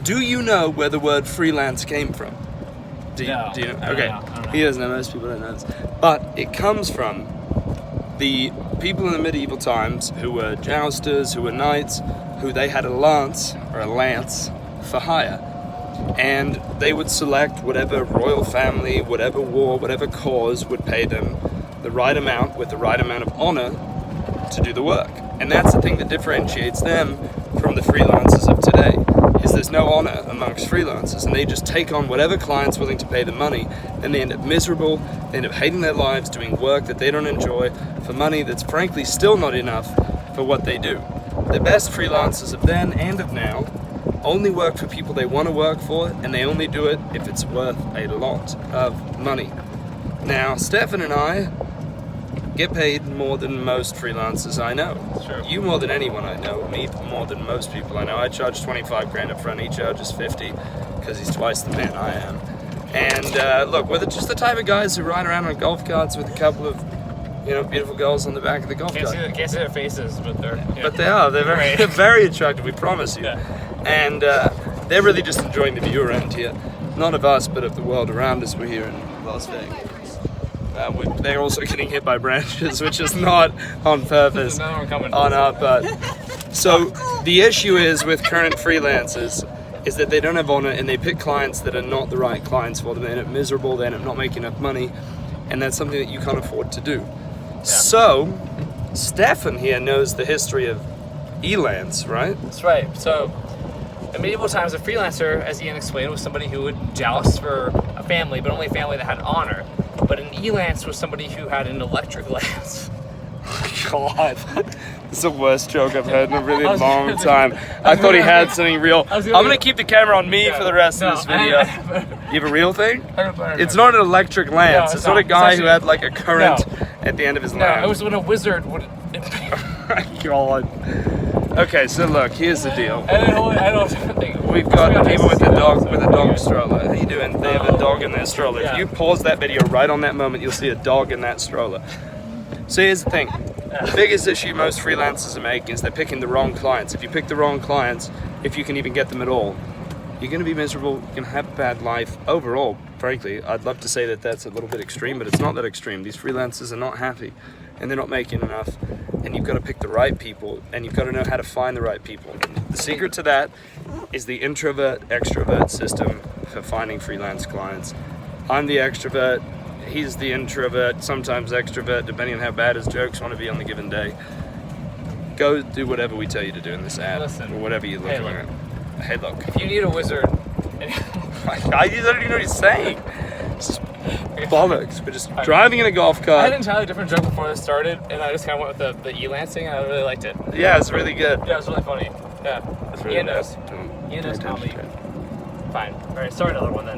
Do you know where the word freelance came from? Do you know? Okay, I don't know. he doesn't know. Most people don't know this, but it comes from the people in the medieval times who were jousters, who were knights, who they had a lance for hire, and they would select whatever royal family, whatever war, whatever cause would pay them the right amount with the right amount of honor to do the work. And that's the thing that differentiates them from the freelancers of today, is there's no honor amongst freelancers, and they just take on whatever client's willing to pay the money, and they end up miserable, they end up hating their lives, doing work that they don't enjoy for money that's frankly still not enough for what they do. The best freelancers of then and of now only work for people they want to work for, and they only do it if it's worth a lot of money. Now, Stefan and I get paid more than most freelancers I know. Sure. You more than anyone I know, me more than most people I know. I charge 25 grand up front, he charges 50 because he's twice the man I am. And look, we're just the type of guys who ride around on golf carts with a couple of, beautiful girls on the back of the golf cart. Can't see their faces, but they're... Yeah. But they are. They're very attractive, we promise you. Yeah. And they're really just enjoying the view around here. Not of us, but of the world around us. We're here in Las Vegas. They're also getting hit by branches, which is not on purpose There's another one coming. on our part. So the issue is with current freelancers is that they don't have honor, and they pick clients that are not the right clients for them. They end up miserable, they end up not making enough money, and that's something that you can't afford to do. Yeah. So Stefan here knows the history of elance, right? That's right. So in medieval times, a freelancer, as Ian explained, was somebody who would joust for a family, but only a family that had honor. But an elance was somebody who had an electric lance. God, this is the worst joke I've heard in a really long time. I thought he had something real. I'm gonna keep the camera on me for the rest of this video. You have a real thing? It's not an electric lance. It's not a guy who had like a current at the end of his lance. No, it was when a wizard would... God. Okay, so look, here's the deal. I don't think. We've got people with a dog stroller. How you doing? They have a dog in their stroller. If you pause that video right on that moment, you'll see a dog in that stroller. So here's the thing. The biggest issue most freelancers are making is they're picking the wrong clients. If you pick the wrong clients, if you can even get them at all, you're going to be miserable, you're going to have a bad life. Overall, frankly, I'd love to say that that's a little bit extreme, but it's not that extreme. These freelancers are not happy, and they're not making enough, and you've got to pick the right people, and you've got to know how to find the right people. The secret to that is the introvert-extrovert system for finding freelance clients. I'm the extrovert, he's the introvert, sometimes extrovert, depending on how bad his jokes want to be on the given day. Go do whatever we tell you to do in this ad, or whatever you're looking at. Hey, look. If you need a wizard... I don't even know what he's saying. It's just bollocks. We're just driving in a golf cart. I had an entirely different joke before this started, and I just kind of went with the e-lancing, and I really liked it. Yeah, it's really good. Yeah, it was really funny. Yeah. It's really Ian knows. Ian knows comedy. Fine. Alright, start another one then.